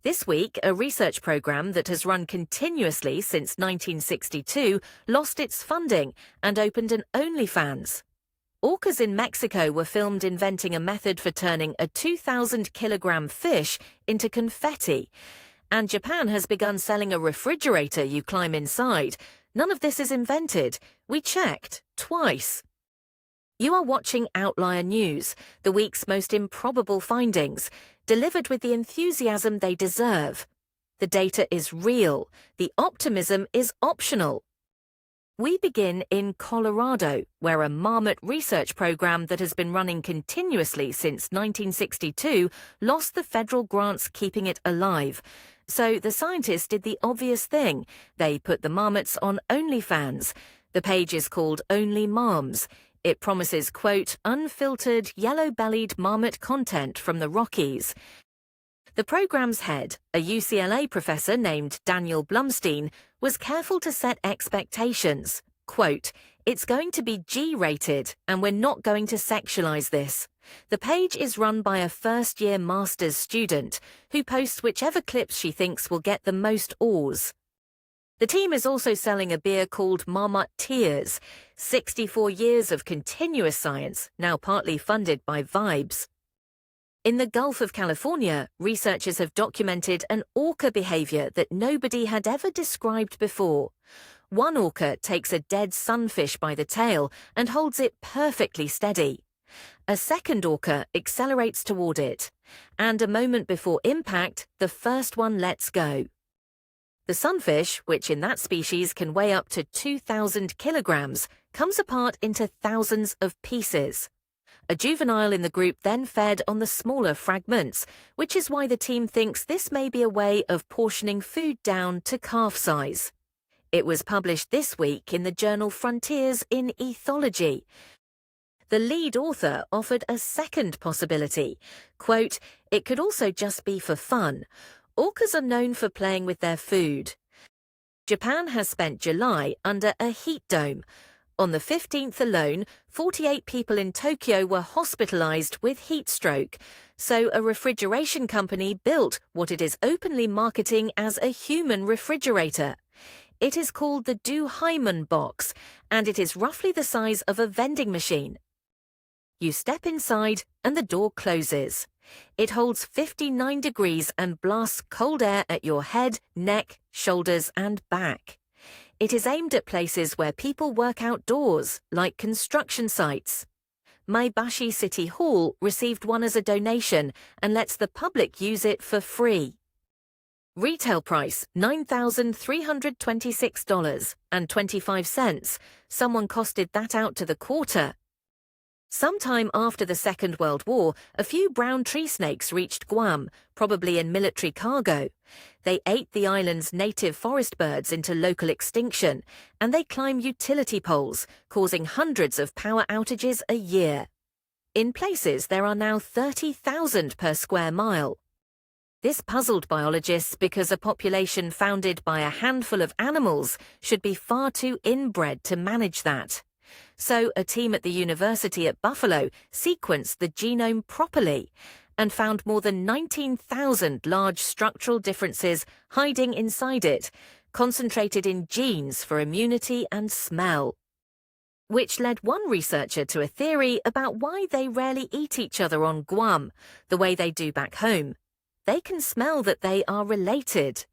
This week, a research program that has run continuously since 1962 lost its funding and opened an OnlyFans. Orcas in Mexico were filmed inventing a method for turning a 2,000-kilogram fish into confetti. And Japan has begun selling a refrigerator you climb inside. None of this is invented. We checked twice. You are watching Outlier News, the week's most improbable findings, delivered with the enthusiasm they deserve. The data is real. The optimism is optional. We begin in Colorado, where a marmot research program that has been running continuously since 1962 lost the federal grants keeping it alive. So the scientists did the obvious thing. They put the marmots on OnlyFans. The page is called Only Marms. It promises, quote, unfiltered, yellow-bellied marmot content from the Rockies. The program's head, a UCLA professor named Daniel Blumstein, was careful to set expectations. Quote, it's going to be G-rated, and we're not going to sexualize this. The page is run by a first-year master's student who posts whichever clips she thinks will get the most awes. The team is also selling a beer called Marmot Tears, 64 years of continuous science, now partly funded by Vibes. In the Gulf of California, researchers have documented an orca behavior that nobody had ever described before. One orca takes a dead sunfish by the tail and holds it perfectly steady. A second orca accelerates toward it, and a moment before impact, the first one lets go. The sunfish, which in that species can weigh up to 2,000 kilograms, comes apart into thousands of pieces. A juvenile in the group then fed on the smaller fragments, which is why the team thinks this may be a way of portioning food down to calf size. It was published this week in the journal Frontiers in Ethology. The lead author offered a second possibility. Quote, it could also just be for fun. Orcas are known for playing with their food. Japan has spent July under a heat dome. On the 15th alone, 48 people in Tokyo were hospitalized with heat stroke. So a refrigeration company built what it is openly marketing as a human refrigerator. It is called the Do-Hyman box, and it is roughly the size of a vending machine. You step inside and the door closes. It holds 59 degrees and blasts cold air at your head, neck, shoulders, and back. It is aimed at places where people work outdoors, like construction sites. Maebashi City Hall received one as a donation and lets the public use it for free. Retail price $9,326.25. Someone costed that out to the quarter. Sometime after the Second World War, a few brown tree snakes reached Guam, probably in military cargo. They ate the island's native forest birds into local extinction, and they climb utility poles, causing hundreds of power outages a year. In places, there are now 30,000 per square mile. This puzzled biologists because a population founded by a handful of animals should be far too inbred to manage that. So a team at the University at Buffalo sequenced the genome properly and found more than 19,000 large structural differences hiding inside it, concentrated in genes for immunity and smell. Which led one researcher to a theory about why they rarely eat each other on Guam, the way they do back home. They can smell that they are related.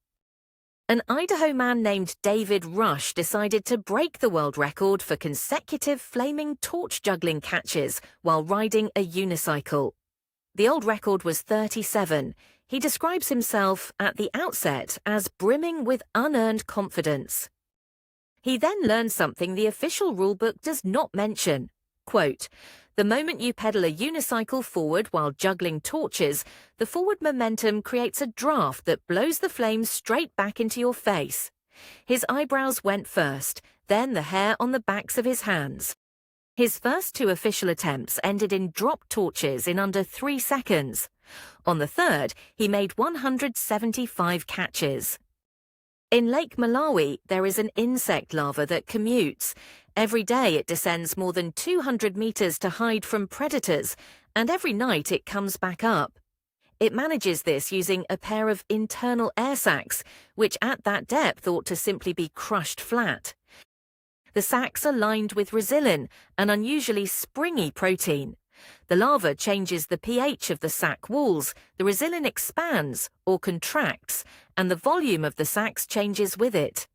An Idaho man named David Rush decided to break the world record for consecutive flaming torch juggling catches while riding a unicycle. The old record was 37. He describes himself at the outset as brimming with unearned confidence. He then learned something the official rulebook does not mention. Quote, the moment you pedal a unicycle forward while juggling torches, the forward momentum creates a draft that blows the flames straight back into your face. His eyebrows went first, then the hair on the backs of his hands. His first two official attempts ended in dropped torches in under 3 seconds. On the third, he made 175 catches. In Lake Malawi, there is an insect larva that commutes. Every day it descends more than 200 meters to hide from predators, and every night it comes back up. It manages this using a pair of internal air sacs, which at that depth ought to simply be crushed flat. The sacs are lined with resilin, an unusually springy protein. The larva changes the pH of the sac walls, the resilin expands or contracts, and the volume of the sacs changes with it.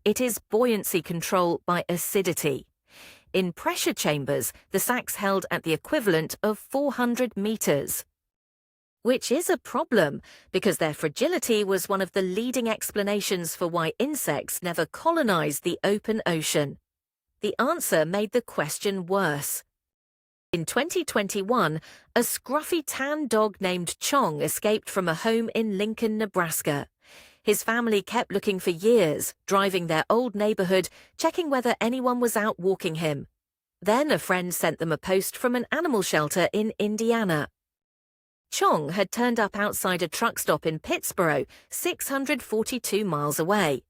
It is buoyancy control by acidity. In pressure chambers, the sacs held at the equivalent of 400 meters. Which is a problem, because their fragility was one of the leading explanations for why insects never colonized the open ocean. The answer made the question worse. In 2021, a scruffy tan dog named Chong escaped from a home in Lincoln, Nebraska. His family kept looking for years, driving their old neighborhood, checking whether anyone was out walking him. Then a friend sent them a post from an animal shelter in Indiana. Chong had turned up outside a truck stop in Pittsburgh, 642 miles away.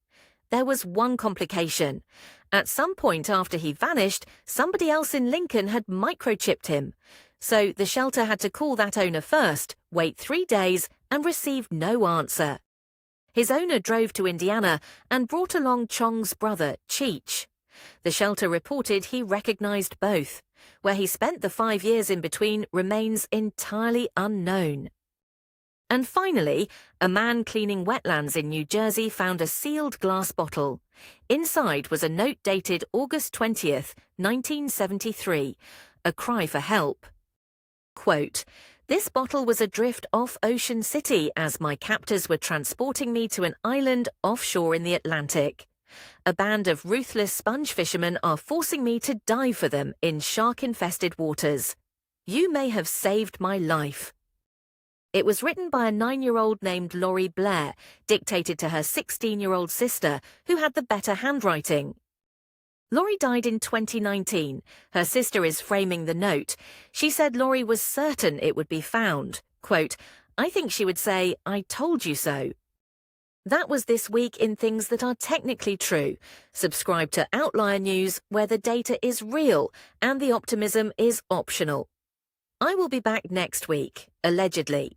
There was one complication. At some point after he vanished, somebody else in Lincoln had microchipped him. So the shelter had to call that owner first, wait 3 days, and receive no answer. His owner drove to Indiana and brought along Chong's brother, Cheech. The shelter reported he recognized both. Where he spent the 5 years in between remains entirely unknown. And finally, a man cleaning wetlands in New Jersey found a sealed glass bottle. Inside was a note dated August 20th, 1973, a cry for help. Quote, "This bottle was adrift off Ocean City as my captors were transporting me to an island offshore in the Atlantic. A band of ruthless sponge fishermen are forcing me to dive for them in shark-infested waters. You may have saved my life." It was written by a 9-year-old named Lori Blair, dictated to her 16-year-old sister, who had the better handwriting. Lori died in 2019. Her sister is framing the note. She said Lori was certain it would be found. Quote, "I think she would say, 'I told you so.'" That was this week in things that are technically true. Subscribe to Outlier News, where the data is real and the optimism is optional. I will be back next week, allegedly.